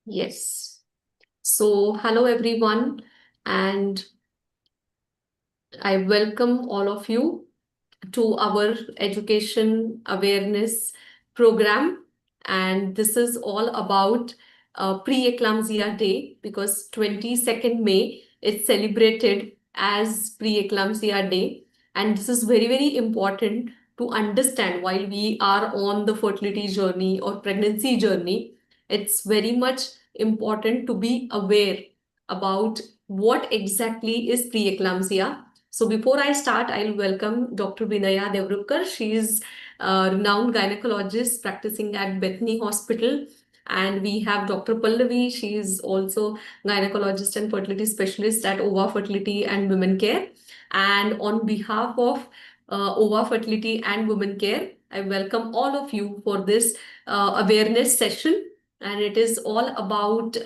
Yes. So, hello everyone, and I welcome all of you to our education awareness program. And this is all about Pre-Eclampsia Day because 22nd May is celebrated as Pre-Eclampsia Day. And this is very, very important to understand while we are on the fertility journey or pregnancy journey. It's very much important to be aware about what exactly is preeclampsia. So before I start, I'll welcome Dr. Vinaya Devrukhkar. She is a renowned gynecologist practicing at Bethany Hospital. And we have Dr. Pallavi. She is also gynecologist and fertility specialist at OVA Fertility and Women Care. And on behalf of OVA Fertility and Women Care, I welcome all of you for this awareness session. And it is all about,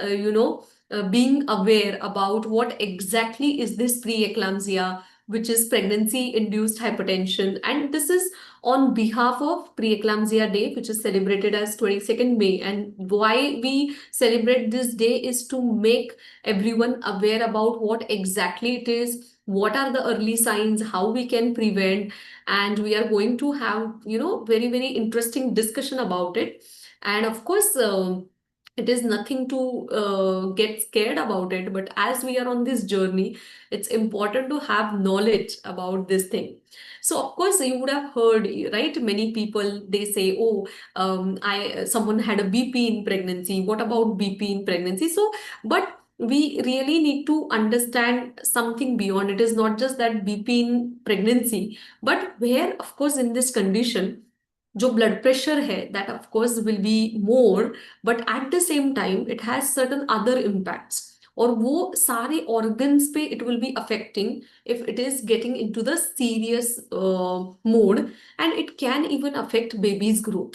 being aware about what exactly is this preeclampsia, which is pregnancy induced hypertension. And this is on behalf of Preeclampsia Day, which is celebrated as 22nd May. And why we celebrate this day is to make everyone aware about what exactly it is, what are the early signs, how we can prevent. And we are going to have, very, very interesting discussion about it. And of course, it is nothing to get scared about it, but as we are on this journey, it's important to have knowledge about this thing. So of course you would have heard, right? Many people, they say, oh, I someone had a BP in pregnancy. What about BP in pregnancy? So, but we really need to understand something beyond. It is not just that BP in pregnancy, but where, of course, in this condition, जो blood pressure है, that of course will be more, but at the same time it has certain other impacts. और वो सारे organs पे it will be affecting if it is getting into the serious mode, and it can even affect baby's growth.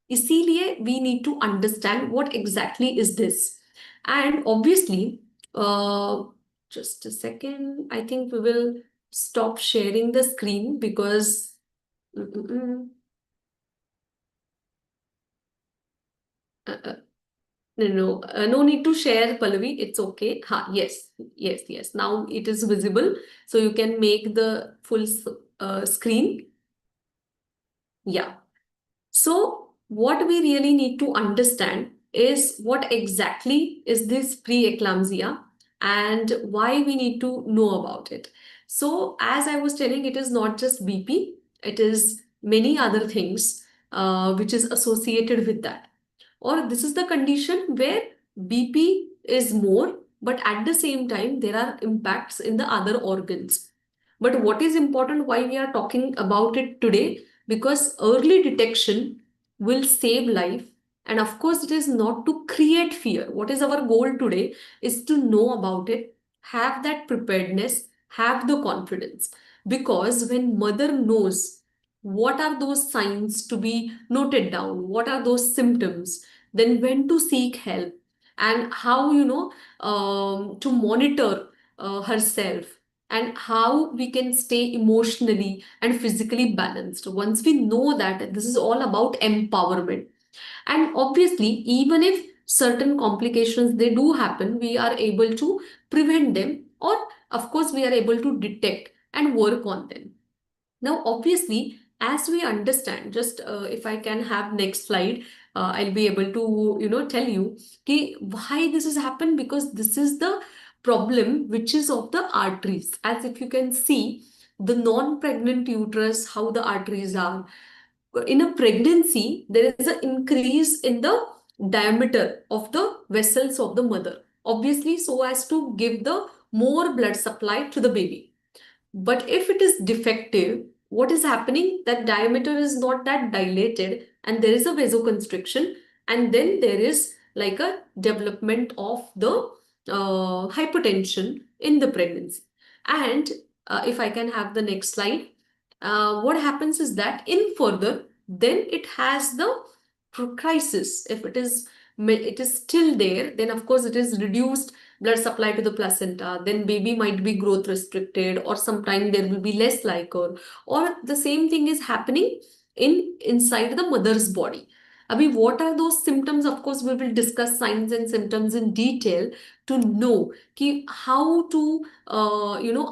इसीलिए we need to understand what exactly is this. And obviously, uh, just a second, I think we will stop sharing the screen because mm, mm, mm. Uh, no need to share, Pallavi. It's okay. Ha, yes, yes, yes. Now it is visible. So you can make the full screen. Yeah. So what we really need to understand is what exactly is this preeclampsia and why we need to know about it. So as I was telling, it is not just BP, it is many other things which is associated with that. Or this is the condition where BP is more, but at the same time, there are impacts in the other organs. But what is important, why we are talking about it today? Because early detection will save life. And of course, it is not to create fear. What is our goal today is to know about it, have that preparedness, have the confidence. Because when mother knows what are those signs to be noted down, what are those symptoms, then when to seek help, and how, to monitor herself, and how we can stay emotionally and physically balanced. Once we know that, this is all about empowerment. And obviously, even if certain complications they do happen, we are able to prevent them, or of course we are able to detect and work on them. Now, obviously, as we understand, just if I can have next slide, I'll be able to, tell you ki why this has happened, because this is the problem which is of the arteries. As if you can see the non-pregnant uterus, how the arteries are. In a pregnancy, there is an increase in the diameter of the vessels of the mother. Obviously, so as to give the more blood supply to the baby. But if it is defective, what is happening? That diameter is not that dilated, and there is a vasoconstriction, and then there is like a development of the hypertension in the pregnancy. And if I can have the next slide, what happens is that in further, then it has the crisis. If it is still there, then of course it is reduced blood supply to the placenta, then baby might be growth restricted, or sometime there will be less liquor, or the same thing is happening inside the mother's body. mean, what are those symptoms? Of course, we will discuss signs and symptoms in detail to know how to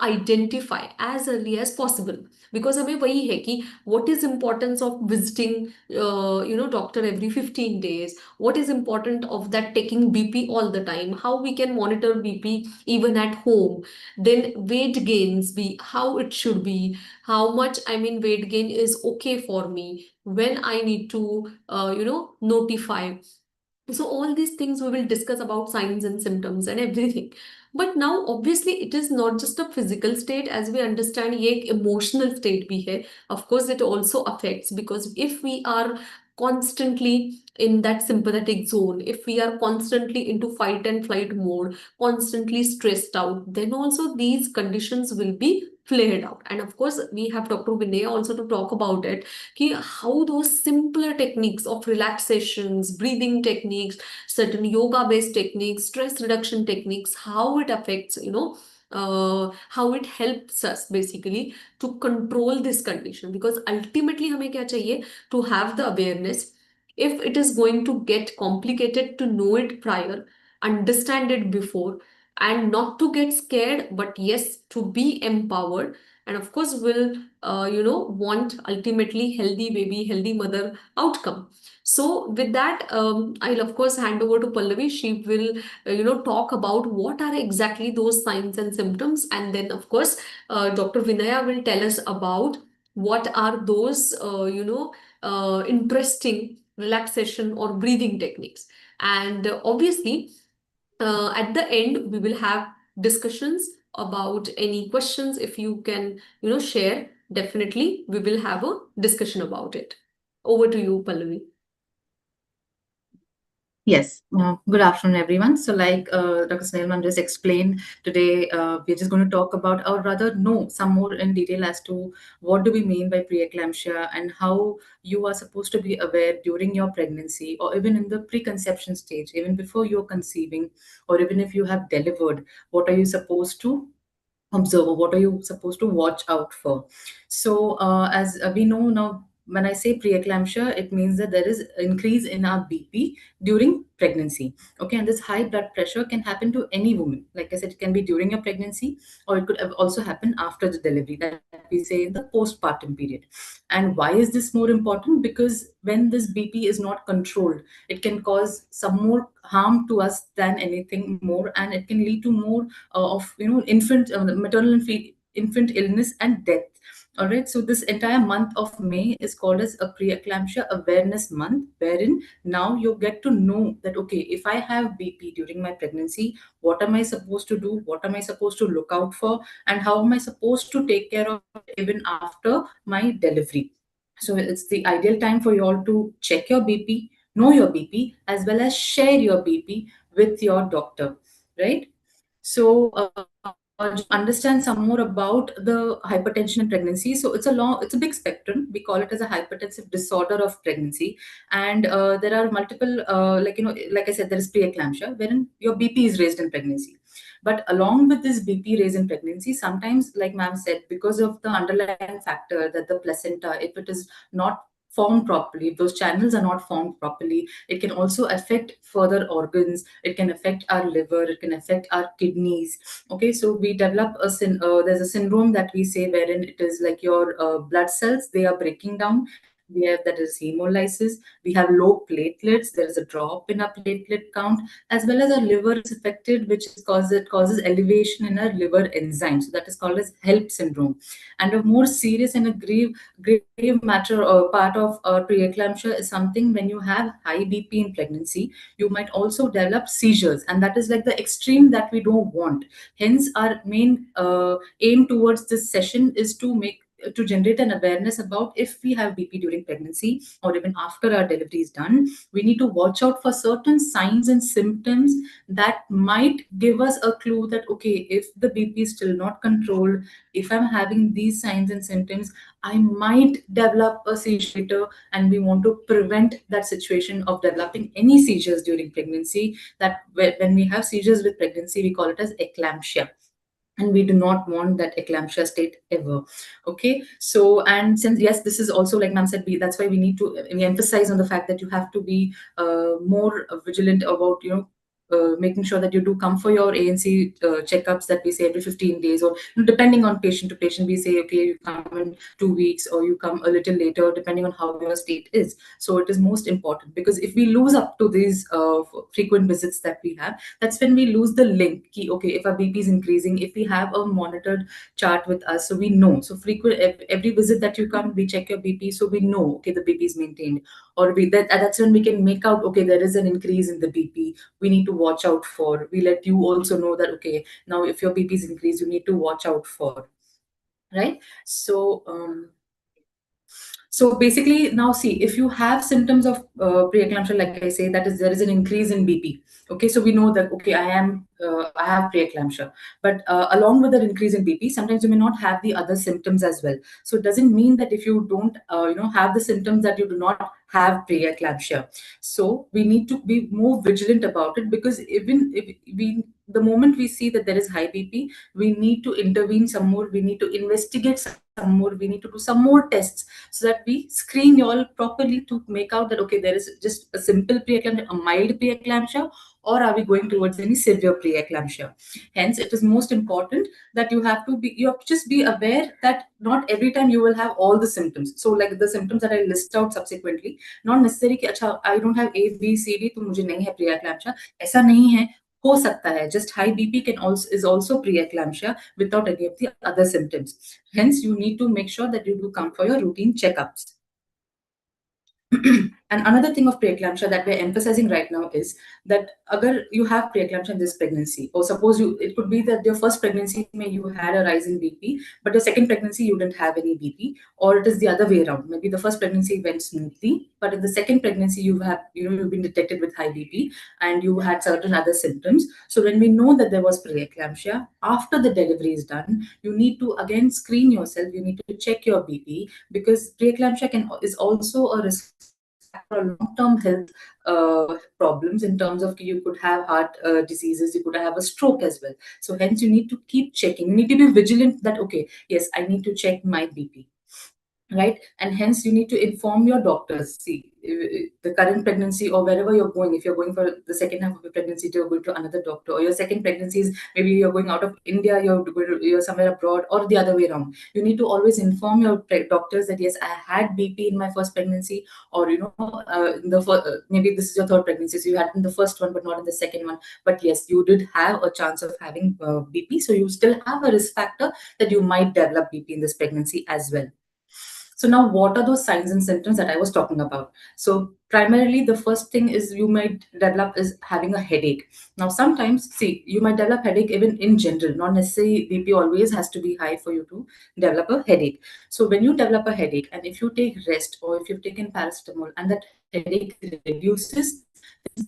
identify as early as possible. Because हमें वही है कि what is importance of visiting doctor every 15 days, what is important of that taking BP all the time, how we can monitor BP even at home, then weight gains be how it should be, how much, I mean, weight gain is okay for me, when I need to notify. So all these things we will discuss about signs and symptoms and everything. But now obviously it is not just a physical state, as we understand ये एक emotional state भी है. Of course it also affects, because if we are constantly in that sympathetic zone, if we are constantly into fight and flight mode, constantly stressed out, then also these conditions will be flared out. And of course we have Dr. Vinaya also to talk about it, how those simpler techniques of relaxations, breathing techniques, certain yoga based techniques, stress reduction techniques, how it affects, how it helps us basically to control this condition. Because ultimately हमें क्या चाहिए? To have the awareness. If it is going to get complicated, to know it prior, understand it before, and not to get scared, but yes, to be empowered. And of course will want ultimately healthy baby, healthy mother outcome. So with that, I'll of course hand over to Pallavi. She will talk about what are exactly those signs and symptoms, and then of course Dr. Vinaya will tell us about what are those interesting relaxation or breathing techniques. And obviously at the end we will have discussions about any questions. If you can share, definitely we will have a discussion about it. Over to you, Pallavi. Yes, good afternoon, everyone. So, like Dr. Snehal ma'am just explained, today we're just going to talk about, or rather, know some more in detail as to what do we mean by preeclampsia and how you are supposed to be aware during your pregnancy or even in the preconception stage, even before you're conceiving, or even if you have delivered, what are you supposed to observe, or what are you supposed to watch out for. So as we know now, when I say preeclampsia, it means that there is increase in our BP during pregnancy. Okay, and this high blood pressure can happen to any woman. Like I said, it can be during your pregnancy, or it could have also happen after the delivery, that we say in the postpartum period. And why is this more important? Because when this BP is not controlled, it can cause some more harm to us than anything more, and it can lead to more of infant maternal infant illness and death. All right, so this entire month of May is called as a preeclampsia awareness month, wherein now you get to know that okay, if I have BP during my pregnancy, what am I supposed to do, what am I supposed to look out for, and how am I supposed to take care of it even after my delivery. So it's the ideal time for you all to check your BP, know your BP, as well as share your BP with your doctor, right? So just understand some more about the hypertension in pregnancy. So it's a big spectrum. We call it as a hypertensive disorder of pregnancy, and there are multiple, like I said, there is preeclampsia, wherein your BP is raised in pregnancy. But along with this BP raise in pregnancy, sometimes, like ma'am said, because of the underlying factor that the placenta, if it is not formed properly, if those channels are not formed properly, it can also affect further organs. It can affect our liver, it can affect our kidneys. Okay, so we develop there's a syndrome that we say, wherein it is like your blood cells, they are breaking down. We have that is hemolysis. We have low platelets. There is a drop in our platelet count, as well as our liver is affected, which is it causes elevation in our liver enzyme. So that is called as HELP syndrome. And a more serious and a grave matter or part of preeclampsia is something when you have high BP in pregnancy, you might also develop seizures, and that is like the extreme that we don't want. Hence, our main aim towards this session is to generate an awareness about if we have BP during pregnancy or even after our delivery is done, we need to watch out for certain signs and symptoms that might give us a clue that okay, if the BP is still not controlled, if I'm having these signs and symptoms, I might develop a seizure later, and we want to prevent that situation of developing any seizures during pregnancy. That when we have seizures with pregnancy, we call it as eclampsia. and we do not want that eclampsia state ever. Okay, so and since yes, this is also like ma'am said, that's why we need to we emphasize on the fact that you have to be more vigilant about making sure that you do come for your ANC checkups that we say every 15 days, or depending on patient to patient, we say okay, you come in 2 weeks or you come a little later, depending on how your state is. So it is most important, because if we lose up to these frequent visits that we have, that's when we lose the link ki, okay, if our BP is increasing, if we have a monitored chart with us, so we know. So frequent, every visit that you come, we check your BP, so we know okay, the BP is maintained, or that's when we can make out okay, there is an increase in the BP, we need to watch out for. We let you also know that okay, now if your BP is increased, you need to watch out for, right? So basically, now see, if you have symptoms of preeclampsia, like I say, that is there is an increase in BP. Okay, so we know that okay, I have preeclampsia, but along with the increase in BP, sometimes you may not have the other symptoms as well. So it doesn't mean that if you don't, have the symptoms that you do not have preeclampsia. So we need to be more vigilant about it, because even if the moment we see that there is high BP, we need to intervene some more. We need to investigate some more. We need to do some more tests, so that we screen you all properly to make out that okay, there is just a simple preeclampsia, a mild preeclampsia, or are we going towards any severe preeclampsia. Hence it is most important that you have to just be aware that not every time you will have all the symptoms. So like the symptoms that I list out subsequently, not necessarily कि अच्छा I don't have A B C D तो मुझे नहीं है preeclampsia, ऐसा नहीं है. हो सकता है, just high BP can also is also preeclampsia without any of the other symptoms. Hence you need to make sure that you do come for your routine checkups. And another thing of preeclampsia that we're emphasizing right now is that agar you have preeclampsia in this pregnancy, or suppose it could be that your first pregnancy may you had a rise in BP, but your second pregnancy you didn't have any BP, or it is the other way around. Maybe the first pregnancy went smoothly, but in the second pregnancy you've been detected with high BP and you had certain other symptoms. So when we know that there was preeclampsia, after the delivery is done, you need to again screen yourself. You need to check your BP, because preeclampsia is also a risk factor or long-term health problems, in terms of you could have heart diseases, you could have a stroke as well. So hence you need to keep checking. You need to be vigilant that okay, yes, I need to check my BP, right? And hence you need to inform your doctors. See, the current pregnancy or wherever you're going, if you're going for the second half of your pregnancy, you're going to another doctor, or your second pregnancy is maybe you're going out of India, you're somewhere abroad, or the other way around, you need to always inform your doctors that yes, I had BP in my first pregnancy, or maybe this is your third pregnancy, so you had in the first one but not in the second one, but yes, you did have a chance of having BP, so you still have a risk factor that you might develop BP in this pregnancy as well. So now what are those signs and symptoms that I was talking about? So primarily the first thing is you might develop is having a headache. Now sometimes, see, you might develop headache even in general, not necessarily BP always has to be high for you to develop a headache. So when you develop a headache and if you take rest or if you've taken paracetamol and that headache reduces,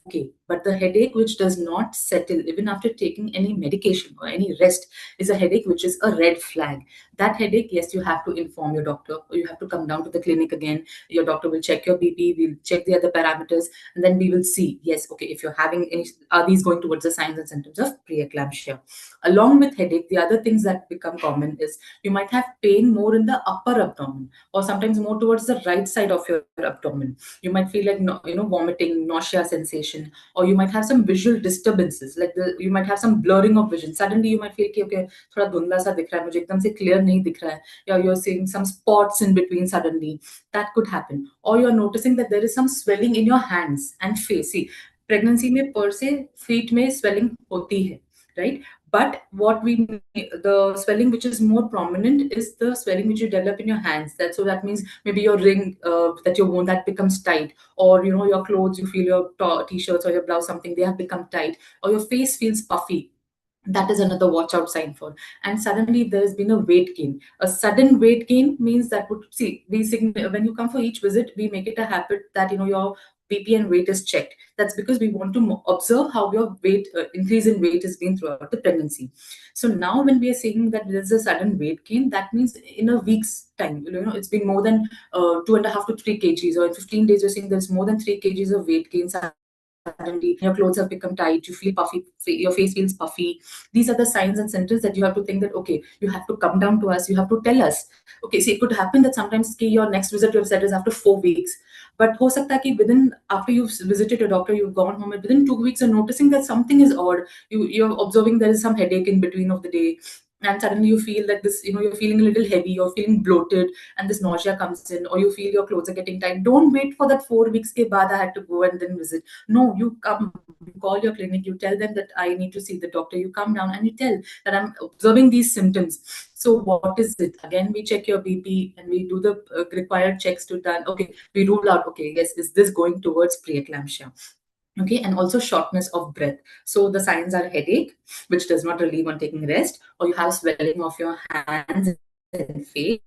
okay. But the headache which does not settle even after taking any medication or any rest is a headache which is a red flag. That headache, yes, you have to inform your doctor, or you have to come down to the clinic again. Your doctor will check your BP, we'll check the other parameters, and then we will see, yes, okay, if you're having any, are these going towards the signs and symptoms of preeclampsia. Along with headache, the other things that become common is you might have pain more in the upper abdomen, or sometimes more towards the right side of your abdomen. You might feel like vomiting, nausea sensation, or you might have some visual disturbances, like you might have some blurring of vision. Suddenly you might feel कि okay, थोड़ा धुंधला सा दिख रहा है मुझे, एकदम से clear नहीं दिख रहा है, या you're seeing some spots in between suddenly. That could happen. Or you're noticing that there is some swelling in your hands and face. See, pregnancy में per se feet में swelling होती है, right? But the swelling which is more prominent is the swelling which you develop in your hands. That means maybe your ring that you worn that becomes tight, or your clothes, you feel your t-shirts or your blouse, something, they have become tight, or your face feels puffy. That is another watch out sign for. And suddenly there's been a weight gain. A sudden weight gain means that would see when you come for each visit, we make it a habit that your BP and weight is checked. That's because we want to observe how your weight increase in weight has been throughout the pregnancy. So now when we are saying that there's a sudden weight gain, that means in a week's time, it's been more than 2.5 to 3 kgs, or in 15 days you're saying there's more than 3 kgs of weight gain suddenly, suddenly your clothes have become tight, you feel puffy, your face feels puffy. These are the signs and symptoms that you have to think that, okay, you have to come down to us, you have to tell us. Okay, see, it could happen that sometimes your next visit you have said is after 4 weeks, but ho sakta hai ki within, after you've visited your doctor, you've gone home, and within 2 weeks you're noticing that something is odd. You're observing there is some headache in between of the day, and suddenly you feel that this, you're feeling a little heavy, you're feeling bloated, and this nausea comes in, or you feel your clothes are getting tight. Don't wait for that 4 weeks ke baad I had to go and then visit. No, you come, you call your clinic, you tell them that I need to see the doctor, you come down and you tell that I'm observing these symptoms. So what is it? Again, we check your BP and we do the required checks to done. Okay, we rule out, okay, yes, is this going towards preeclampsia? Okay, and also shortness of breath. So the signs are headache, which does not relieve on taking rest, or you have swelling of your hands and face.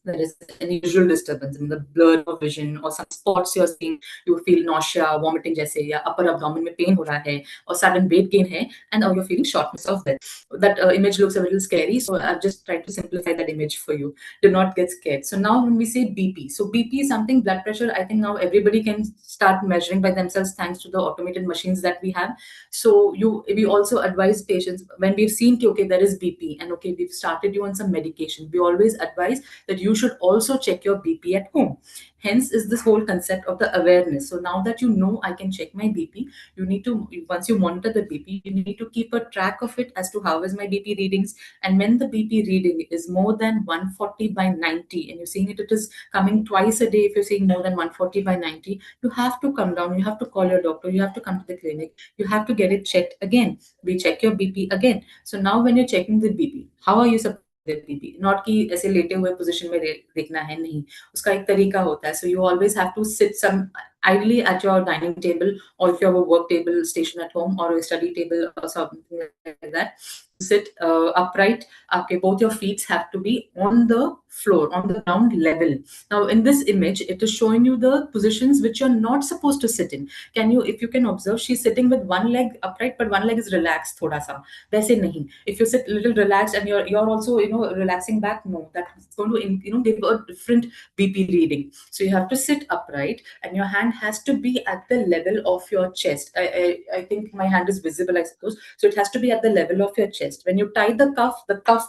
There is an unusual disturbance in the blurring of vision, or some spots you're seeing. You feel nausea, vomiting जैसे, या upper abdomen में pain हो रहा है, or sudden weight gain है, and or you're feeling shortness of breath. That image looks a little scary, so I've just tried to simplify that image for you. Do not get scared. So now when we say BP, so BP is something, blood pressure, I think now everybody can start measuring by themselves thanks to the automated machines that we have. So we also advise patients when we've seen okay, there is BP, and okay, we've started you on some medication, we always advise that you should also check your BP at home. Hence is this whole concept of the awareness. So now that you know I can check my BP, you need to, once you monitor the BP, you need to keep a track of it as to how is my BP readings. And when the BP reading is more than 140 by 90, and you're seeing it is coming twice a day, if you're seeing more than 140 by 90, you have to come down, you have to call your doctor, you have to come to the clinic, you have to get it checked again. We check your BP again. So now when you're checking the BP, how are you supposed to check the BP? Not कि ऐसे लेटे हुए position में देखना है, नहीं, उसका एक तरीका होता है. So you always have to sit some, ideally at your dining table, or if you have a work table station at home, or a study table or something like that, sit upright. Okay, both your feet have to be on the floor, on the ground level. Now in this image it is showing you the positions which you're not supposed to sit in. Can you, if you can observe, she's sitting with one leg upright but one leg is relaxed thoda sa, वैसे नहीं. If you sit a little relaxed and you're also relaxing back, no, that's going to give a different BP reading. So you have to sit upright and your hand has to be at the level of your chest. I think my hand is visible, I suppose. So it has to be at the level of your chest. When you tie the cuff,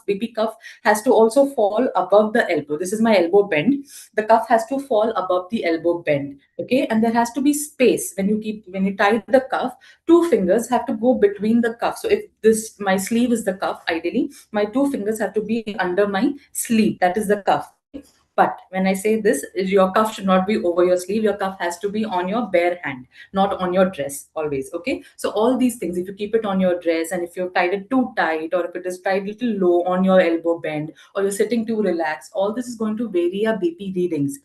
BP cuff has to also fall above the elbow. This is my elbow bend. The cuff has to fall above the elbow bend. Okay, and there has to be space when you tie the cuff. Two fingers have to go between the cuff. So if this, my sleeve is the cuff, ideally my two fingers have to be under my sleeve. That is the cuff. Okay, but when I say this, your cuff should not be over your sleeve. Your cuff has to be on your bare hand, not on your dress always. Okay. So all these things, if you keep it on your dress and if you've tied it too tight, or if it is tied little low on your elbow bend, or you're sitting too relaxed, all this is going to vary your BP readings.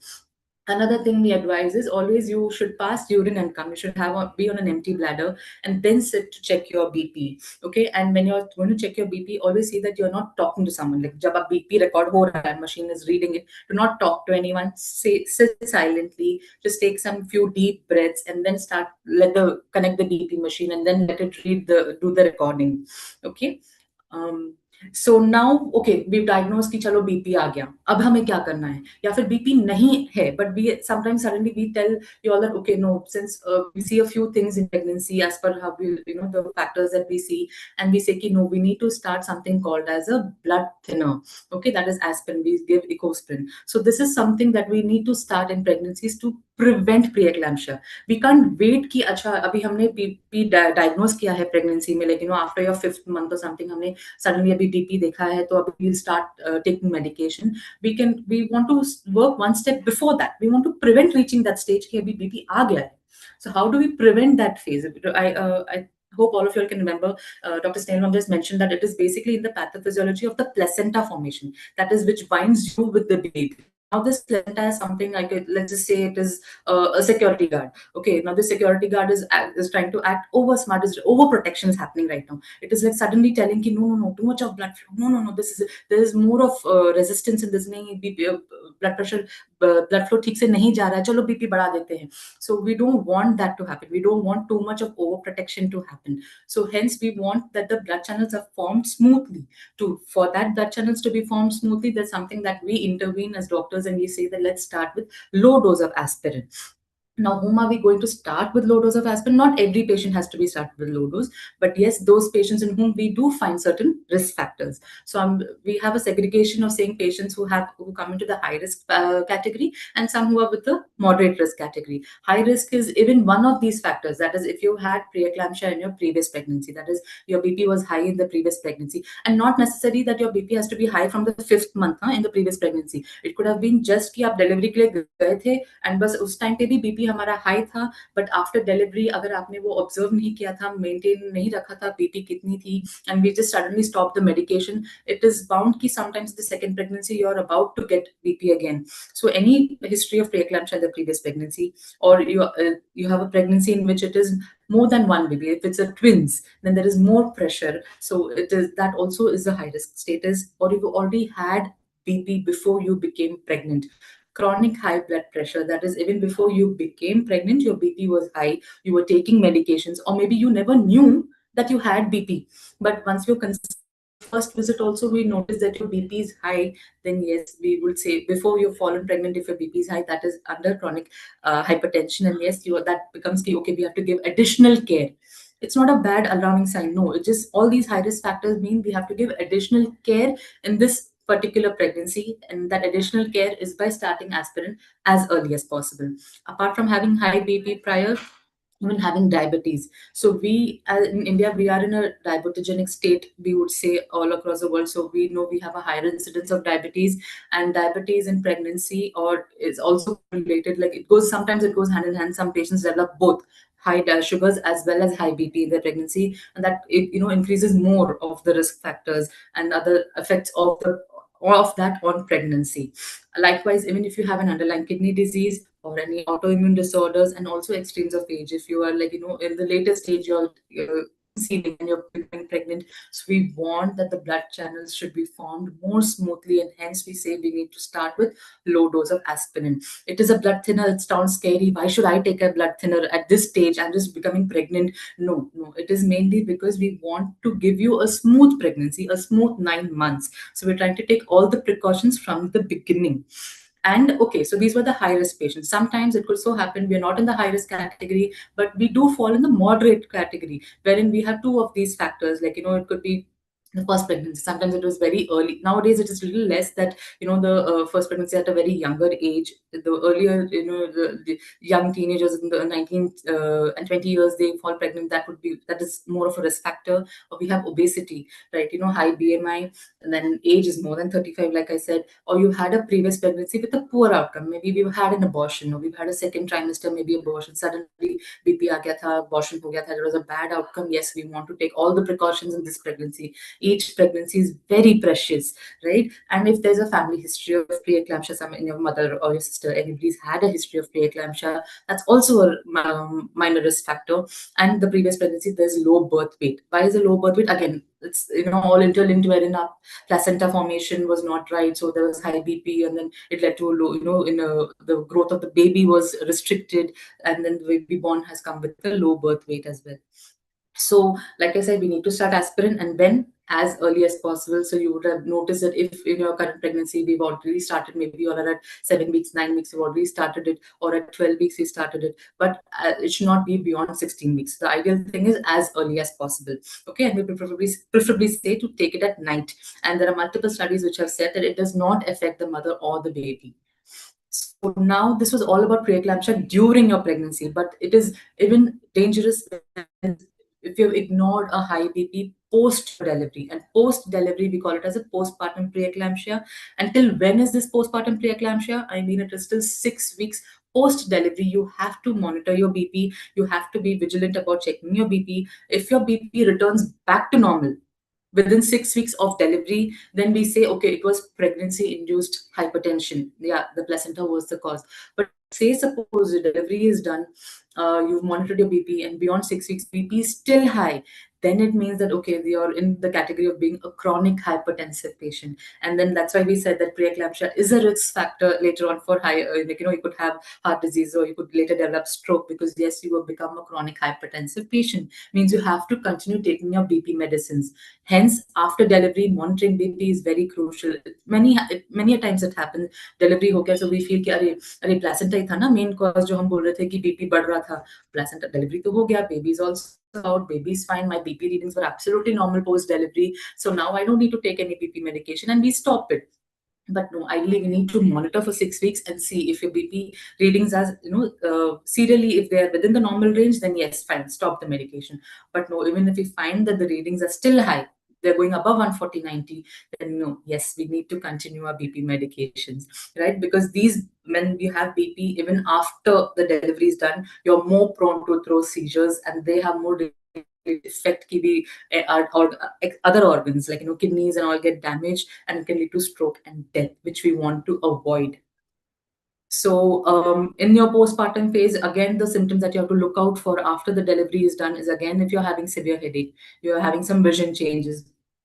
Another thing we advise is always you should pass urine and come. You should be on an empty bladder and then sit to check your BP. Okay, and when you're going to check your BP, always see that you're not talking to someone. Like जब आप BP record हो रहा है, machine is reading it. Do not talk to anyone. Sit silently. Just take some few deep breaths and then connect the BP machine and then let it do the recording. Okay. Um, so now okay, we diagnose की चलो BP आ गया, अब हमें क्या करना है, या फिर बीपी नहीं है but we sometimes suddenly we tell you all that okay no, since we see a few things in pregnancy as per how we the factors that we see, and we say कि no, we need to start something called as a blood thinner. Okay, that is aspirin, we give ecosprin. So this is something that we need to start in pregnancies to prevent preeclampsia. We can't wait कि अच्छा अभी हमने P diagnose किया है pregnancy में, लेकिन after your 5th month or something हमने suddenly अभी BP देखा है, तो अभी we'll start taking medication. We want to work one step before that. We want to prevent reaching that stage कि अभी BP आ गया है. So how do we prevent that phase? I hope all of you all can remember, Dr. Snehal just mentioned that it is basically in the pathophysiology of the placenta formation, that is which binds you with the baby. Now this placenta is something like, let's just say it is a security guard. Okay, now this security guard is trying to act over smart. Is overprotection is happening right now. It is like suddenly telling you, no, no, no, too much of blood flow. No, no, no, there is more of resistance in this. नहीं, BP, blood pressure, blood flow ठीक से नहीं जा रहा है, चलो BP बढ़ा देते हैं. So we don't want that to happen. We don't want too much of overprotection to happen. So hence we want that the blood channels are formed smoothly. For that blood channels to be formed smoothly, there's something that we intervene as doctors and we say that let's start with low dose of aspirin. Now, whom are we going to start with low dose of aspirin? Not every patient has to be started with low dose, but yes, those patients in whom we do find certain risk factors. So we have a segregation of saying patients who come into the high risk category, and some who are with the moderate risk category. High risk is even one of these factors. That is, if you had preeclampsia in your previous pregnancy, that is, your BP was high in the previous pregnancy, and not necessarily that your BP has to be high from the fifth month in the previous pregnancy. It could have been just कि आप delivery के लिए गए थे and बस उस time पे भी बीपी हमारा हाई था, बट आफ्टर डिलीवरी अगर आपने वो ऑब्जर्व नहीं किया था, मेंटेन नहीं रखा था बीपी कितनी थी, and we just suddenly stop the medication, it is bound कि sometimes the second pregnancy you are about to get BP again. So any history of preeclampsia in the previous pregnancy, or you have a pregnancy in which it is more than one baby. If it's a twins, then there is more pressure. So it is that also is a high risk status, or you already had BP before you became pregnant. Chronic high blood pressure, that is, even before you became pregnant, your BP was high, you were taking medications, or maybe you never knew that you had BP. But once you conceived on your first visit, also we noticed that your BP is high, then yes, we would say before you've fallen pregnant, if your BP is high, that is under chronic hypertension. And yes, that becomes key. Okay, we have to give additional care. It's not a bad alarming sign. No, it just all these high risk factors mean we have to give additional care in this particular pregnancy, and that additional care is by starting aspirin as early as possible. Apart from having high BP prior, even having diabetes. So we, in India, we are in a diabetogenic state, we would say, all across the world. So we know we have a higher incidence of diabetes, and diabetes in pregnancy or is also correlated. Like it goes, sometimes it goes hand in hand. Some patients develop both high sugars as well as high BP in their pregnancy, and that it, increases more of the risk factors and other effects of that on pregnancy. Likewise, even if you have an underlying kidney disease or any autoimmune disorders, and also extremes of age, if you are like, in the later stage, you're conceiving and you're becoming pregnant, so we want that the blood channels should be formed more smoothly, and hence we say we need to start with low dose of aspirin. It is a blood thinner. It sounds scary. Why should I take a blood thinner at this stage? I'm just becoming pregnant. No, no. It is mainly because we want to give you a smooth pregnancy, a smooth 9 months. So we're trying to take all the precautions from the beginning. And okay, so these were the high risk patients. Sometimes it could so happen we are not in the high risk category, but we do fall in the moderate category, wherein we have two of these factors. Like, it could be the first pregnancy. Sometimes it was very early. Nowadays, it is a little less that, the first pregnancy at a very younger age. The earlier, the young teenagers in the 19th and 20 years, they fall pregnant. That is more of a risk factor. Or we have obesity, right? High BMI, and then age is more than 35, like I said, or you had a previous pregnancy with a poor outcome. Maybe we've had an abortion, or we've had a second trimester, maybe abortion. Suddenly, BP aa gaya tha, abortion ho gaya tha. There was a bad outcome. Yes, we want to take all the precautions in this pregnancy. Each pregnancy is very precious, right? And if there's a family history of preeclampsia, some in your mother or your sister, anybody's had a history of preeclampsia, that's also a minor risk factor. And the previous pregnancy, there's low birth weight. Why is a low birth weight? Again, it's all interlinked, wherein our placenta formation was not right, so there was high BP, and then it led to a low, the growth of the baby was restricted, and then the baby born has come with a low birth weight as well. So, like I said, we need to start aspirin, and when as early as possible. So you would have noticed that if in your current pregnancy we've already started, maybe you are at 7 weeks, 9 weeks, you've already started it, or at 12 weeks you started it, but it should not be beyond 16 weeks. The ideal thing is as early as possible. Okay, and we preferably say to take it at night. And there are multiple studies which have said that it does not affect the mother or the baby. So now this was all about preeclampsia during your pregnancy, but it is even dangerous if you've ignored a high BP post delivery. And post delivery, we call it as a postpartum preeclampsia. Until when is this postpartum preeclampsia? I mean, it is still 6 weeks post delivery. You have to monitor your BP. You have to be vigilant about checking your BP. If your BP returns back to normal within 6 weeks of delivery, then we say, okay, it was pregnancy induced hypertension. Yeah, the placenta was the cause. But say, suppose the delivery is done, you've monitored your BP, and beyond 6 weeks, BP is still high. then it means that okay, you're in the category of being a chronic hypertensive patient. And then that's why we said that preeclampsia is a risk factor later on for high, you could have heart disease or you could later develop stroke, because yes, you will become a chronic hypertensive patient. Means you have to continue taking your BP medicines. Hence, after delivery, monitoring BP is very crucial. Many a times it happens, delivery हो गया, so we feel कि अरे placenta ही था ना main cause, जो हम बोल रहे थे कि बीपी बढ़ रहा था, प्लेसेंटा डिलीवरी तो हो गया, baby is also out, baby is fine, my BP readings were absolutely normal post delivery, so now I don't need to take any BP medication, and we stop it. But no, ideally we need to monitor for 6 weeks and see if your BP readings are, serially, if they are within the normal range, then yes, fine, stop the medication. But no, even if we find that the readings are still high, they're going above 140/90, then no, yes, we need to continue our BP medications, right? Because these, when you have BP, even after the delivery is done, you're more prone to throw seizures, and they have more effect ki bhi, other organs like kidneys and all get damaged, and it can lead to stroke and death, which we want to avoid. So, in your postpartum phase, again, the symptoms that you have to look out for after the delivery is done is, again, if you're having severe headache, you're having some vision changes,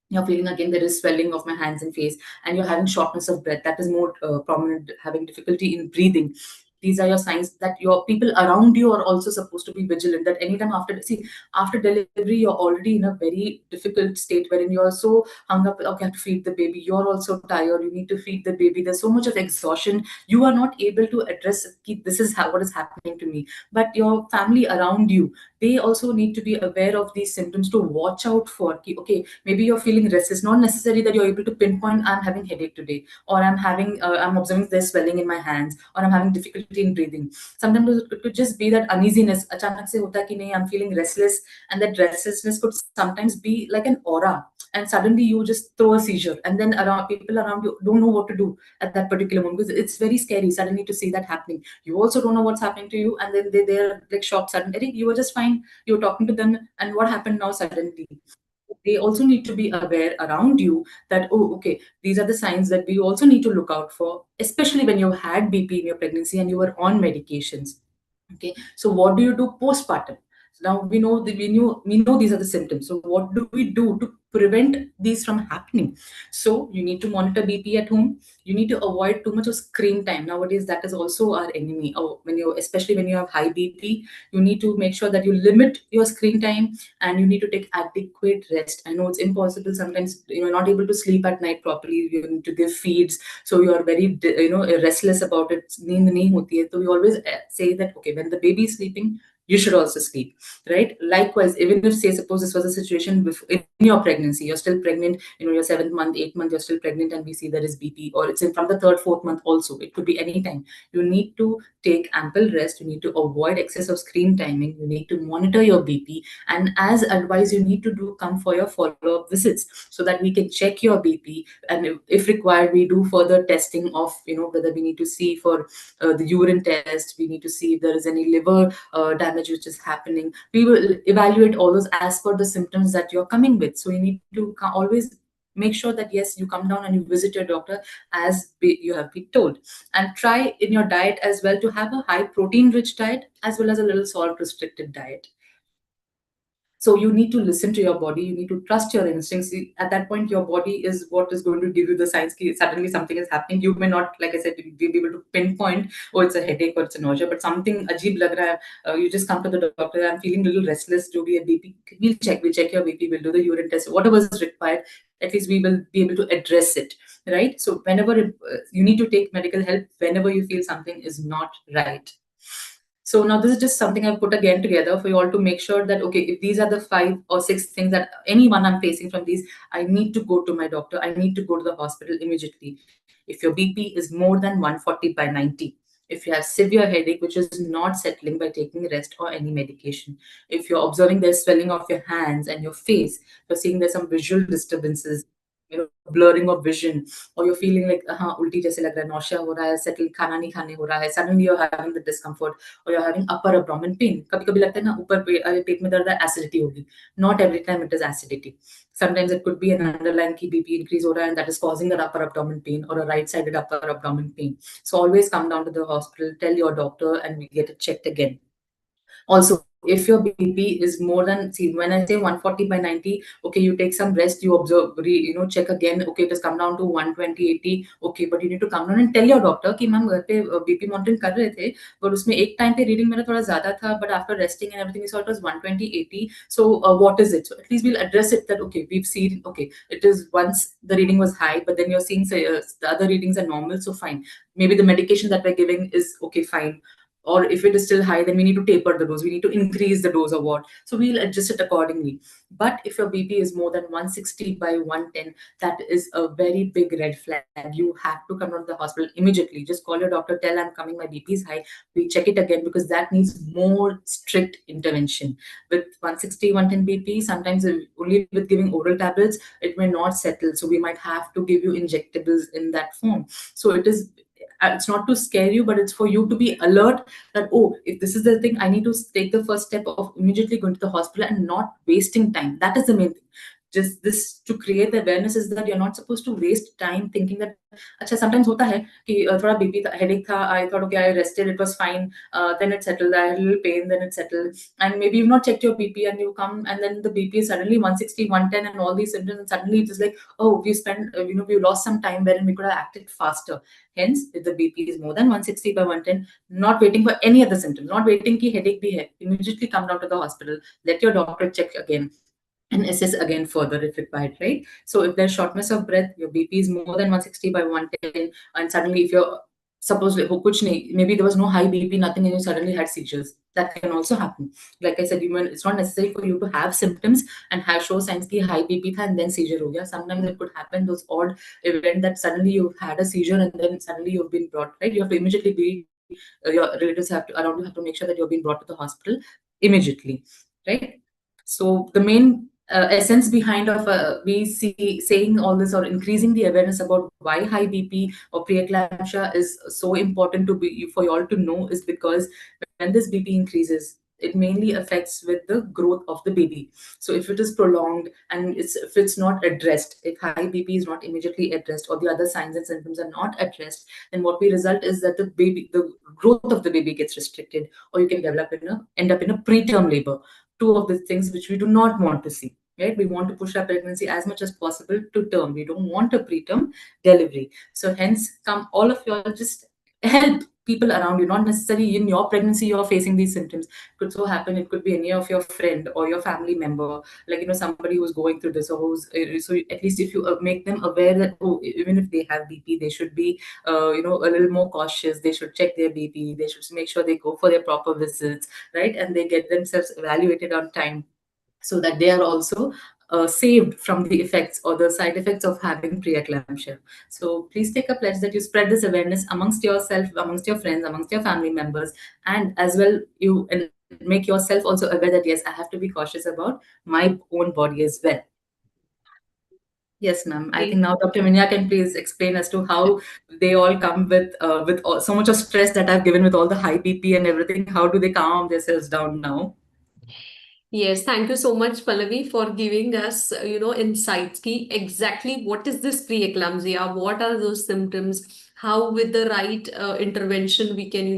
you're feeling again there is swelling of my hands and face, and you're having shortness of breath, that is more prominent, having difficulty in breathing. These are your signs that your people around you are also supposed to be vigilant. That anytime after, see, after delivery, you're already in a very difficult state wherein you're so hung up. Okay, I have to feed the baby. You're also tired. You need to feed the baby. There's so much of exhaustion. You are not able to address, this is how, what is happening to me. But your family around you, they also need to be aware of these symptoms to watch out for. Okay, maybe you're feeling restless. Not necessary that you're able to pinpoint, I'm having headache today, or I'm observing there's swelling in my hands, or I'm having difficulty in breathing. Sometimes it could just be that uneasiness. अचानक से होता है कि नहीं, I'm feeling restless, and that restlessness could sometimes be like an aura, and suddenly you just throw a seizure, and then around, people around you don't know what to do at that particular moment, because it's very scary suddenly to see that happening. You also don't know what's happening to you, and then they're like shocked suddenly. You were just fine, you were talking to them, and what happened now suddenly? They also need to be aware around you that, oh, okay, these are the signs that we also need to look out for, especially when you had BP in your pregnancy and you were on medications. Okay, so what do you do postpartum? So now we know that we know these are the symptoms. So what do we do to prevent these from happening? So you need to monitor BP at home. You need to avoid too much of screen time. Nowadays, that is also our enemy. Oh, especially when you have high BP, you need to make sure that you limit your screen time, and you need to take adequate rest. I know it's impossible sometimes. You're not able to sleep at night properly. You need to give feeds, so you are very restless about it. नींद नहीं होती है. So we always say that, okay, when the baby is sleeping, you should also sleep, right? Likewise, even if, say, suppose this was a situation in your pregnancy, you're still pregnant, your 7th month, 8th month, you're still pregnant, and we see there is BP, or it's in from the 3rd, 4th month also. It could be any time. You need to take ample rest. You need to avoid excess of screen timing. You need to monitor your BP, and as advised, you need to come for your follow-up visits, so that we can check your BP, and if required, we do further testing of, whether we need to see for the urine test. We need to see if there is any liver damage which is happening. We will evaluate all those as per the symptoms that you're coming with. So you need to always make sure that yes, you come down and you visit your doctor as you have been told, and try in your diet as well to have a high protein rich diet as well as a little salt restricted diet. So you need to listen to your body. You need to trust your instincts. At that point, your body is what is going to give you the signs. Suddenly something is happening. You may not, like I said, be able to pinpoint, oh, it's a headache or it's a nausea, but something ajeeb lag raha hai. You just come to the doctor. I'm feeling a little restless. Jo bhi hai BP, we'll check. We'll check your BP. We'll do the urine test. Whatever is required, at least we will be able to address it, right? So whenever you need to take medical help whenever you feel something is not right. So now this is just something I've put again together for you all to make sure that, okay, if these are the 5 or 6 things that anyone I'm facing from these, I need to go to my doctor. I need to go to the hospital immediately. If your BP is more than 140/90, if you have severe headache which is not settling by taking rest or any medication, if you're observing there's swelling of your hands and your face, you're seeing there's some visual disturbances, blurring of vision, or you're feeling like ulti jaise lag raha hai, nausea ho raha hai, settle खाना नहीं खाने हो रहा है, suddenly you're having the discomfort, or you're having upper abdomen pain. कभी कभी लगता है ना ऊपर अरे पेट में दर्द है, acidity होगी. Not every time it is acidity. Sometimes it could be an underlying की BP increase हो रहा है, and that is causing that upper abdomen pain or a right-sided upper abdomen pain. So always come down to the hospital, tell your doctor, and we get it checked again. Also, if your BP is more than, see, when I say 140 by 90, okay, you take some rest, you observe, check again, okay, it has come down to 120, 80, okay, but you need to come down and tell your doctor कि ma'am घर पे BP monitoring कर रहे थे, but उसमें एक time पे reading मेरा थोड़ा ज्यादा था, but after resting and everything we saw it was 120, 80. So what is it? So at least we'll address it that okay, we've seen, okay, it is once the reading was high, but then you're seeing say, the other readings are normal, so fine. Maybe the medication that we're giving is okay, fine, or if it is still high, then we need to taper the dose, we need to increase the dose or what, so we'll adjust it accordingly. But if your BP is more than 160 by 110, that is a very big red flag. You have to come down to the hospital immediately. Just call your doctor, tell I'm coming, my BP is high, we check it again, because that needs more strict intervention. With 160 110 BP, sometimes only with giving oral tablets it may not settle, so we might have to give you injectables in that form. So it is, it's not to scare you, but it's for you to be alert that, oh, if this is the thing, I need to take the first step of immediately going to the hospital and not wasting time. That is the main thing. Just this to create the awareness is that you're not supposed to waste time thinking that, अच्छा sometimes होता है कि थोड़ा BP headache था, I thought okay, I rested, it was fine, then it settled, I had a little pain, then it settled, and maybe you've not checked your BP and you come and then the BP is suddenly 160 110 and all these symptoms, and suddenly it is like, oh, we spent we lost some time wherein we could have acted faster. Hence, if the BP is more than 160 by 110, not waiting for any other symptom, not waiting ki headache bhi hai, immediately come down to the hospital, let your doctor check again and assess again further if required, right? So if there's shortness of breath, your BP is more than 160 by 110, and suddenly if you're suppose kuch nahi, maybe there was no high BP, nothing, and you suddenly had seizures. That can also happen. Like I said, even it's not necessary for you to have symptoms and have show signs ki high BP tha and then seizure ho gaya. Sometimes it could happen, those odd event that suddenly you've had a seizure and then suddenly you've been brought, right? You have to immediately be, your relatives have to around, you have to make sure that you're being brought to the hospital immediately, right? So the main essence behind of we see saying all this or increasing the awareness about why high BP or preeclampsia is so important to be for you all to know is because when this BP increases, it mainly affects with the growth of the baby. So if it is prolonged and if it's not addressed, if high BP is not immediately addressed or the other signs and symptoms are not addressed, then what we result is that the growth of the baby gets restricted, or you can end up in a preterm labor. Two of the things which we do not want to see. Right? We want to push our pregnancy as much as possible to term. We don't want a preterm delivery. So hence, come all of you all just help people around you. Not necessarily in your pregnancy you're facing these symptoms. It could so happen it could be any of your friend or your family member, like somebody who's going through this or who's so at least if you make them aware that, oh, even if they have BP, they should be a little more cautious. They should check their BP. They should make sure they go for their proper visits, right? And they get themselves evaluated on time so that they are also saved from the effects or the side effects of having preeclampsia. So please take a pledge that you spread this awareness amongst yourself, amongst your friends, amongst your family members, and as well you and make yourself also aware that yes, I have to be cautious about my own body as well. Yes, ma'am. I think now Dr. Minya can please explain as to how they all come with so much of stress that I've given with all the high BP and everything. How do they calm themselves down now? Yes, thank you so much, Pallavi, for giving us, insights. Ki exactly what is this preeclampsia? What are those symptoms? How, with the right intervention, we can,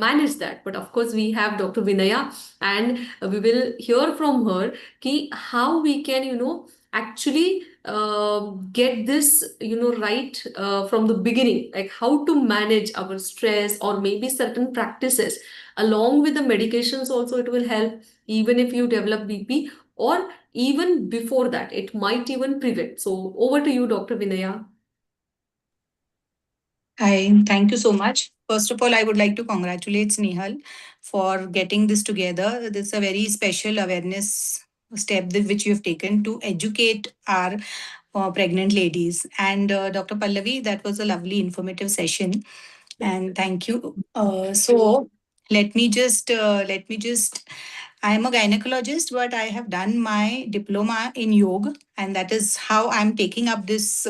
manage that. But of course, we have Dr. Vinaya, and we will hear from her ki how we can, actually get this, right from the beginning, like how to manage our stress or maybe certain practices along with the medications. Also, it will help even if you develop BP, or even before that, it might even prevent. So, over to you, Dr. Vinaya. Hi, thank you so much. First of all, I would like to congratulate Snehal for getting this together. This is a very special awareness step which you have taken to educate our pregnant ladies. And Dr. Pallavi, that was a lovely informative session. And thank you. So let me just I am a gynecologist, but I have done my diploma in yoga, and that is how I'm taking up this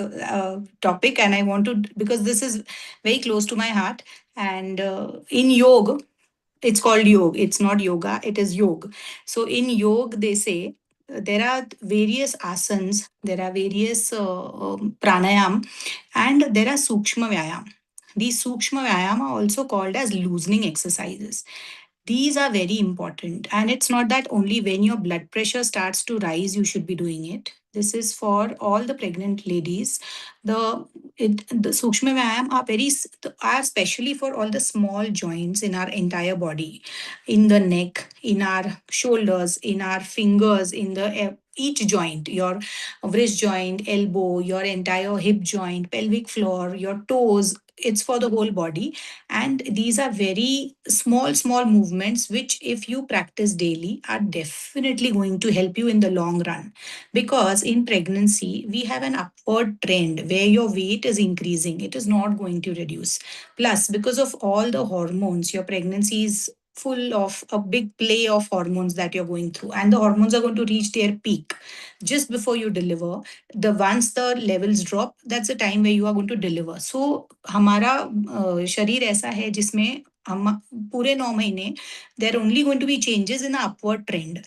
topic. And I want to, because this is very close to my heart. And in yoga, it's called yoga. It's not yoga. It is yoga. So in yoga, they say there are various asanas, there are various pranayam, and there are sukshma vyayam. These sukshma vyayam are also called as loosening exercises. These are very important. And it's not that only when your blood pressure starts to rise, you should be doing it. This is for all the pregnant ladies. The Sukshma Vyayam are are especially for all the small joints in our entire body, in the neck, in our shoulders, in our fingers, in the each joint, your wrist joint, elbow, your entire hip joint, pelvic floor, your toes. It's for the whole body, and these are very small movements which, if you practice daily, are definitely going to help you in the long run. Because in pregnancy, we have an upward trend where your weight is increasing, it is not going to reduce. Plus, because of all the hormones, your pregnancy is full of a big play of hormones that you're going through, and the hormones are going to reach their peak just before you deliver. The once the levels drop, that's the time where you are going to deliver. So हमारा शरीर ऐसा है जिसमें हम पूरे 9 महीने there are only going to be changes in the upward trend.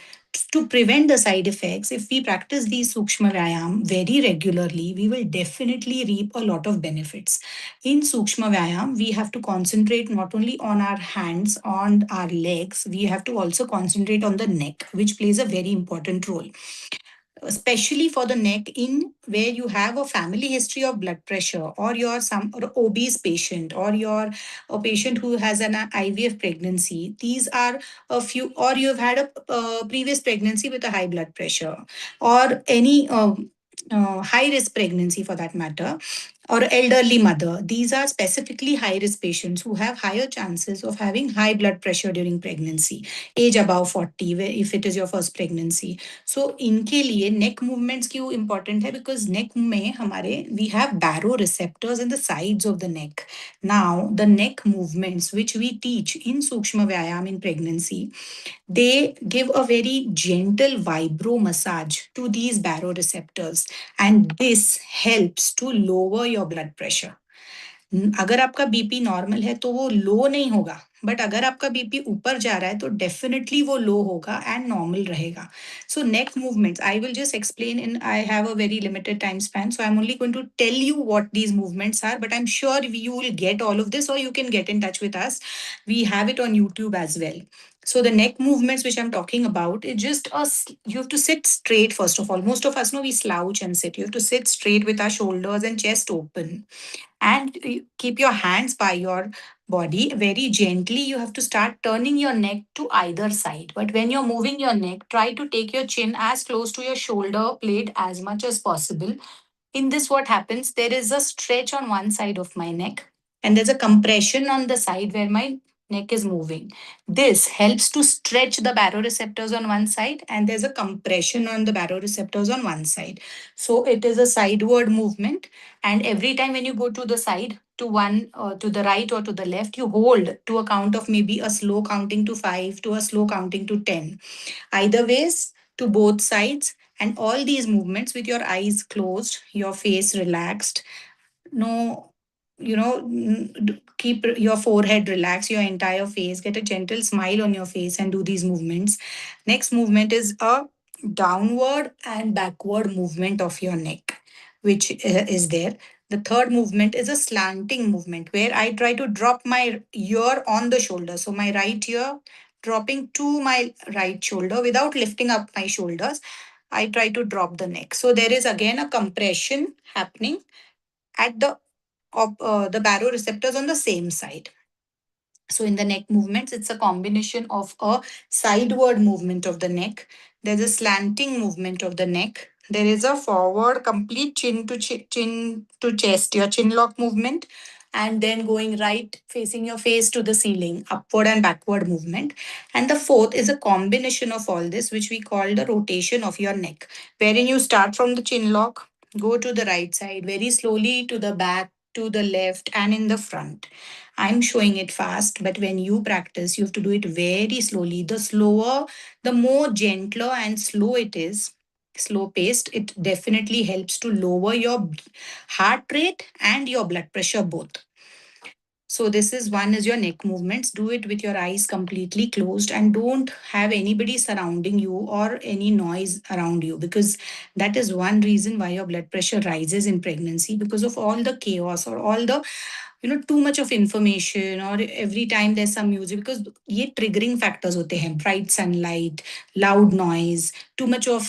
To prevent the side effects, if we practice these Sukshma Vyayam very regularly, we will definitely reap a lot of benefits. In Sukshma Vyayam, we have to concentrate not only on our hands, on our legs, we have to also concentrate on the neck, which plays a very important role, especially for the neck, in where you have a family history of blood pressure, or you're some or obese patient, or you're a patient who has an IVF pregnancy. These are a few, or you've had a previous pregnancy with a high blood pressure, or any high risk pregnancy for that matter, or elderly mother. These are specifically high risk patients who have higher chances of having high blood pressure during pregnancy, age above 40, if it is your first pregnancy. So इनके लिए neck movements क्यों important है? Because neck में हमारे we have baroreceptors in the sides of the neck. Now the neck movements which we teach in Sukshma Vyayam in pregnancy, they give a very gentle vibro massage to these baroreceptors, and this helps to lower your blood pressure. अगर आपका BP normal है तो वो लो नहीं होगा, but अगर आपका BP ऊपर जा रहा है तो डेफिनेटली वो लो होगा एंड नॉर्मल रहेगा. So neck movements I will just explain in, I have a very limited time span, so I am only going to tell you what these movements are, but I am sure you will get all of this, और you can get in touch with us. We have it on YouTube as well. So the neck movements which I'm talking about is just you have to sit straight first of all. Most of us know we slouch and sit. You have to sit straight with our shoulders and chest open, and keep your hands by your body very gently. You have to start turning your neck to either side, but when you're moving your neck, try to take your chin as close to your shoulder blade as much as possible. In this, what happens, there is a stretch on one side of my neck, and there's a compression on the side where my neck is moving. This helps to stretch the baroreceptors on one side, and there's a compression on the baroreceptors on one side. So it is a sideward movement, and every time when you go to the side, to one, to the right or to the left, you hold to a count of maybe a slow counting to 5 to a slow counting to 10. Either ways, to both sides, and all these movements with your eyes closed, your face relaxed. No, keep your forehead relaxed, your entire face, get a gentle smile on your face, and do these movements. Next movement is a downward and backward movement of your neck, which is there. The third movement is a slanting movement where I try to drop my ear on the shoulder. So my right ear dropping to my right shoulder without lifting up my shoulders. I try to drop the neck. So there is again a compression happening at the baroreceptors on the same side. So in the neck movements, it's a combination of a sideward movement of the neck. There's a slanting movement of the neck. There is a forward complete chin to chest, your chin lock movement, and then going right, facing your face to the ceiling, upward and backward movement. And the fourth is a combination of all this, which we call the rotation of your neck, wherein you start from the chin lock, go to the right side, very slowly to the back, to the left, and in the front. I'm showing it fast, but when you practice, you have to do it very slowly. The slower, the more gentler and slow it is, slow paced, it definitely helps to lower your heart rate and your blood pressure both. So this is one is your neck movements. Do it with your eyes completely closed, and don't have anybody surrounding you or any noise around you, because that is one reason why your blood pressure rises in pregnancy, because of all the chaos or all the too much of information, or every time there's some music, because ये triggering factors होते हैं. Bright sunlight, loud noise, too much of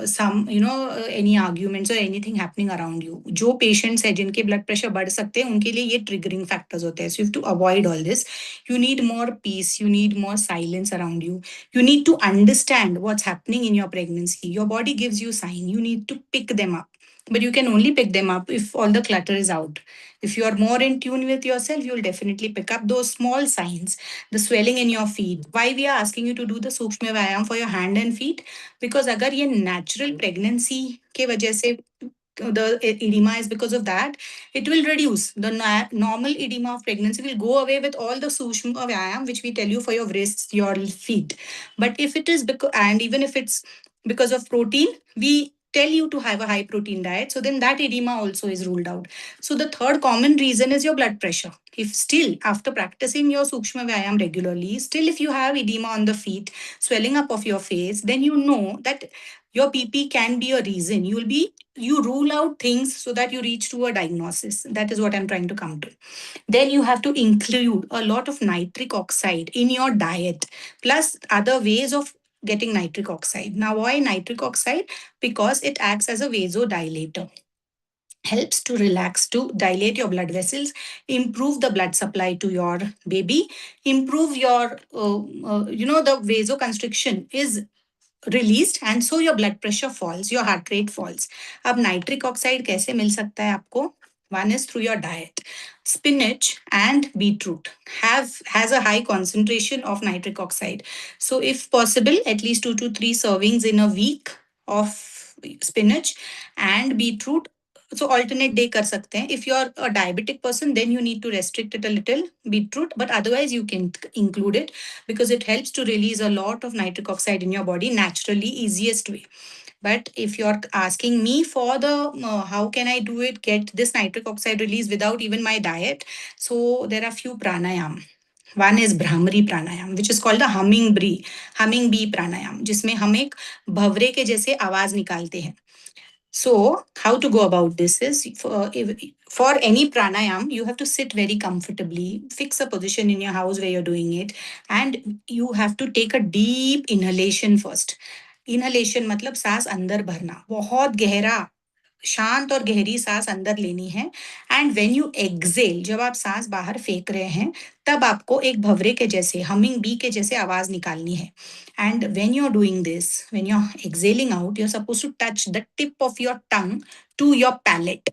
some any arguments or anything happening around you. जो patients है जिनके blood pressure बढ़ सकते हैं उनके लिए ये triggering factors होते हैं. So you have to avoid all this. You need more peace, you need more silence around you. You need to understand what's happening in your pregnancy. Your body gives you sign, you need to pick them up, but you can only pick them up if all the clutter is out. If you are more in tune with yourself, you will definitely pick up those small signs. The swelling in your feet. Why we are asking you to do the Sukshma Vyayam for your hand and feet? Because अगर ये natural pregnancy के वजह से the edema is because of that, it will reduce. The normal edema of pregnancy will go away with all the Sukshma Vyayam, which we tell you for your wrists, your feet. But if it is because, and even if it's because of protein, we tell you to have a high protein diet. So then that edema also is ruled out. So the third common reason is your blood pressure. If still after practicing your Sukshma Vyayam regularly, still if you have edema on the feet, swelling up of your face, then you know that your BP can be a reason. You rule out things so that you reach to a diagnosis. That is what I'm trying to come to. Then you have to include a lot of nitric oxide in your diet, plus other ways of getting nitric oxide. Now, why nitric oxide? Because it acts as a vasodilator, helps to relax, to dilate your blood vessels, improve the blood supply to your baby, improve your the vasoconstriction is released, and so your blood pressure falls, your heart rate falls. अब nitric oxide कैसे मिल सकता है आपको? One is through your diet. Spinach and beetroot has a high concentration of nitric oxide. So if possible, at least 2 to 3 servings in a week of spinach and beetroot. So alternate day कर सकते हैं. If you're a diabetic person, then you need to restrict it a little, beetroot, but otherwise you can include it because it helps to release a lot of nitric oxide in your body naturally, easiest way. But if you're asking me for the how can I do it, get this nitric oxide release without even my diet, so there are few pranayam. One is Brahmari pranayam, which is called the humming bee pranayam, जिसमें हम एक भवरे के जैसे आवाज निकालते हैं. So, how to go about this is for any pranayam, you have to sit very comfortably, fix a position in your house where you're doing it, and you have to take a deep inhalation first. Inhalation मतलब सांस अंदर भरना, बहुत गहरा, शांत और गहरी सांस अंदर लेनी है. एंड व्हेन यू एक्सेल, जब आप सांस बाहर फेंक रहे हैं, तब आपको एक भवरे के जैसे, हमिंग बी के जैसे आवाज निकालनी है. And when you're doing this, when you're exhaling out, you're supposed to touch the tip of your tongue to your palate.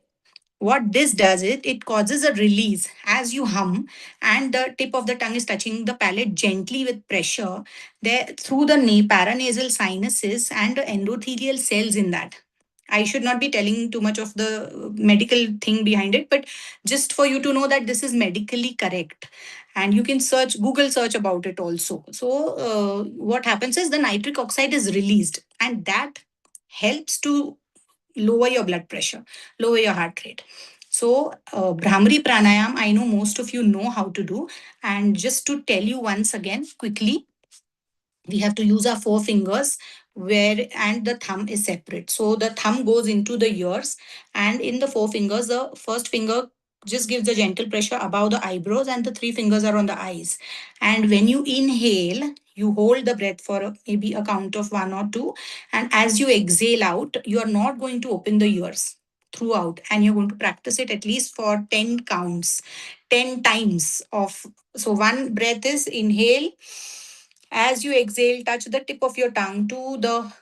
What this does is it causes a release as you hum, and the tip of the tongue is touching the palate gently with pressure there through the paranasal sinuses and the endothelial cells in that. I should not be telling too much of the medical thing behind it, but just for you to know that this is medically correct. And you can Google search about it also. So, what happens is the nitric oxide is released, and that helps to lower your blood pressure, lower your heart rate. So, Brahmari Pranayam, I know most of you know how to do. And just to tell you once again quickly, we have to use our 4 fingers and the thumb is separate. So the thumb goes into the ears, and in the 4 fingers, the first finger just gives the gentle pressure above the eyebrows, and the 3 fingers are on the eyes. And when you inhale, you hold the breath for maybe a count of 1 or 2. And as you exhale out, you are not going to open the ears throughout, and you're going to practice it at least for 10 counts, 10 times of. So one breath is inhale. As you exhale, touch the tip of your tongue to the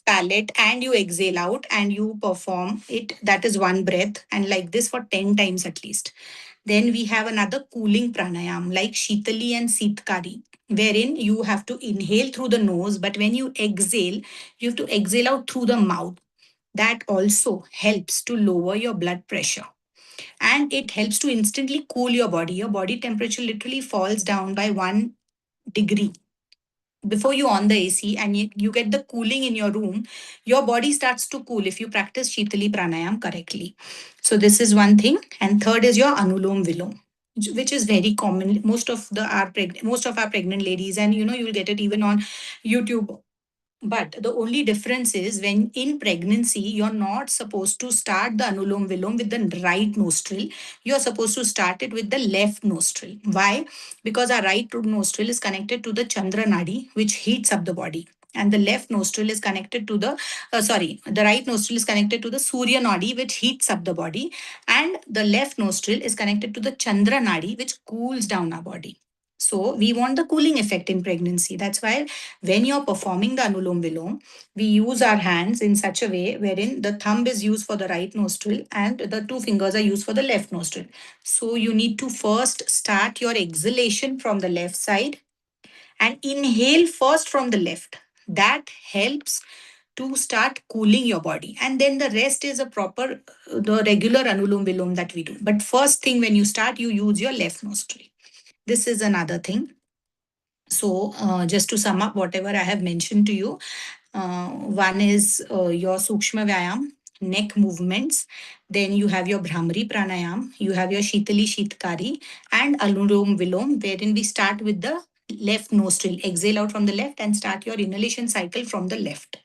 palate and you exhale out and you perform it. That is one breath, and like this for 10 times at least. Then we have another cooling pranayam like Shitali and Sitkari, wherein you have to inhale through the nose, but when you exhale, you have to exhale out through the mouth. That also helps to lower your blood pressure. And it helps to instantly cool your body. Your body temperature literally falls down by 1 degree before you on the AC, and you get the cooling in your room. Your body starts to cool if you practice Shitali Pranayam correctly. So this is one thing. And third is your Anulom Vilom, which is very common. Most of our pregnant ladies, and you'll get it even on YouTube. But the only difference is when in pregnancy, you're not supposed to start the Anulom Vilom with the right nostril. You're supposed to start it with the left nostril. Why? Because our right nostril is connected to the Chandra Nadi, which heats up the body. And the left nostril is connected to the right nostril is connected to the Surya Nadi, which heats up the body. And the left nostril is connected to the Chandra Nadi, which cools down our body. So we want the cooling effect in pregnancy. That's why when you're performing the Anulom Vilom, we use our hands in such a way wherein the thumb is used for the right nostril and the two fingers are used for the left nostril. So you need to first start your exhalation from the left side and inhale first from the left. That helps to start cooling your body. And then the rest is a proper, the regular Anulom Vilom that we do. But first thing when you start, you use your left nostril. This is another thing. So, just to sum up whatever I have mentioned to you, one is your Sukshma Vyayam, neck movements. Then you have your Bhramari Pranayam, you have your Shitali Shitkari, and Anulom Vilom, wherein we start with the left nostril, exhale out from the left, and start your inhalation cycle from the left.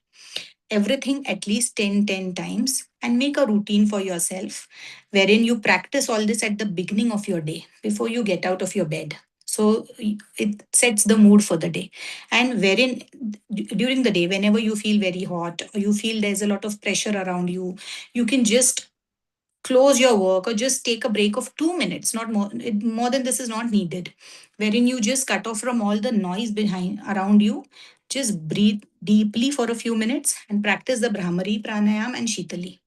Everything at least 10 times, and make a routine for yourself wherein you practice all this at the beginning of your day before you get out of your bed. So it sets the mood for the day. And wherein during the day, whenever you feel very hot or you feel there's a lot of pressure around you, you can just close your work or just take a break of 2 minutes. Not more, more than this is not needed, wherein you just cut off from all the noise behind around you. Just breathe deeply for a few minutes and practice the Brahmari Pranayam and Shitali.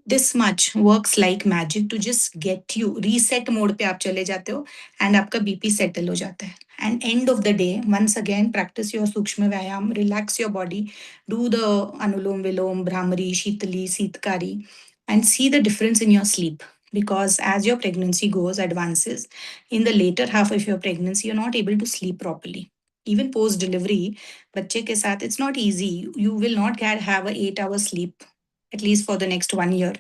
This much works like magic to just get you reset mode पे आप चले जाते हो and आपका BP settle हो जाता है. And end of the day, once again, practice your Sukshma Vyayam, relax your body, do the Anulom Vilom, Brahmari, Shitali, Sitkari, and see the difference in your sleep. Because as your pregnancy goes, advances, in the later half of your pregnancy, you're not able to sleep properly. Even post delivery, बच्चे के साथ, it's not easy. You will not have a 8 hour sleep at least for the next 1 year.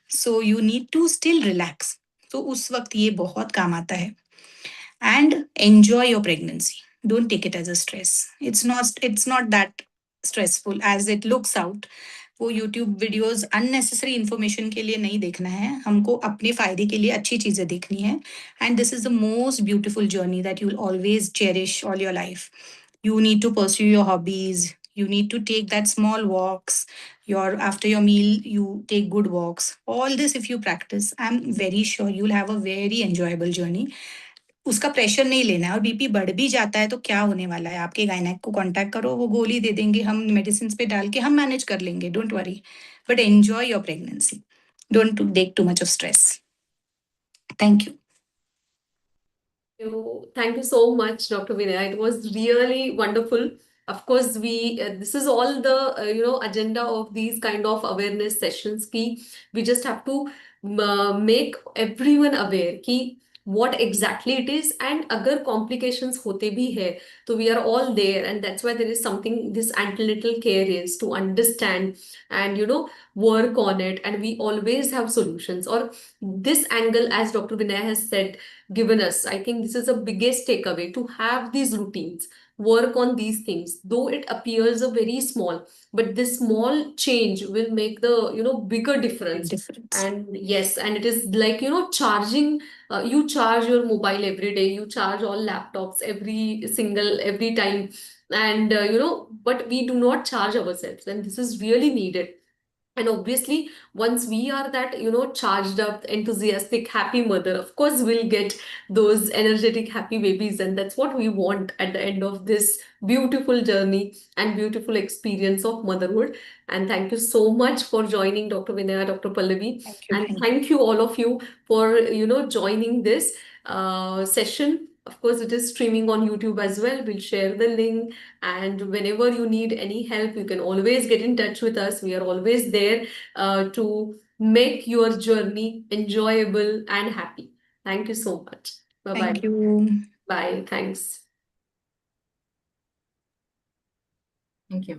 So you need to still relax. So उस वक्त ये बहुत काम आता है. And enjoy your pregnancy. Don't take it as a stress. It's not that stressful as it looks out. वो YouTube videos unnecessary information के लिए नहीं देखना है, हमको अपने फायदे के लिए अच्छी चीजें देखनी है. And this is the most beautiful journey that you will always cherish all your life. You need to pursue your hobbies. You need to take that small walks. After your meal, you take good walks. All this, if you practice, I'm very sure you'll have a very enjoyable journey. उसका pressure नहीं लेना है. और BP बढ़ भी जाता है तो क्या होने वाला है, आपके गायनेक को कांटेक्ट करो, वो गोली दे देंगे, हम मेडिसिन पे डाल के हम मैनेज कर लेंगे. Don't worry, but enjoy your pregnancy. Don't take too much of stress. Thank you. Thank you so much, Dr. Vinaya. It was really wonderful. Of course, we this is all the agenda of these kind of awareness sessions. Ki we just have to make everyone aware ki what exactly it is, and agar complications hote bhi hai, so we are all there, and that's why there is something this antenatal care is to understand and work on it, and we always have solutions. Or this angle, as Dr. Vinaya has said, given us. I think this is the biggest takeaway, to have these routines, work on these things, though it appears a very small, but this small change will make the bigger Big difference. difference. And yes, and it is like charging. You charge your mobile every day. You charge all laptops every time, and but we do not charge ourselves, and this is really needed. And obviously, once we are that, charged up, enthusiastic, happy mother, of course, we'll get those energetic, happy babies. And that's what we want at the end of this beautiful journey and beautiful experience of motherhood. And thank you so much for joining, Dr. Vinaya, Dr. Pallavi. Thank you. And thank you, all of you, for, joining this session. Of course, it is streaming on YouTube as well. We'll share the link, and whenever you need any help, you can always get in touch with us. We are always there to make your journey enjoyable and happy. Thank you so much. Bye Thank bye. you. Bye. Thanks. Thank you.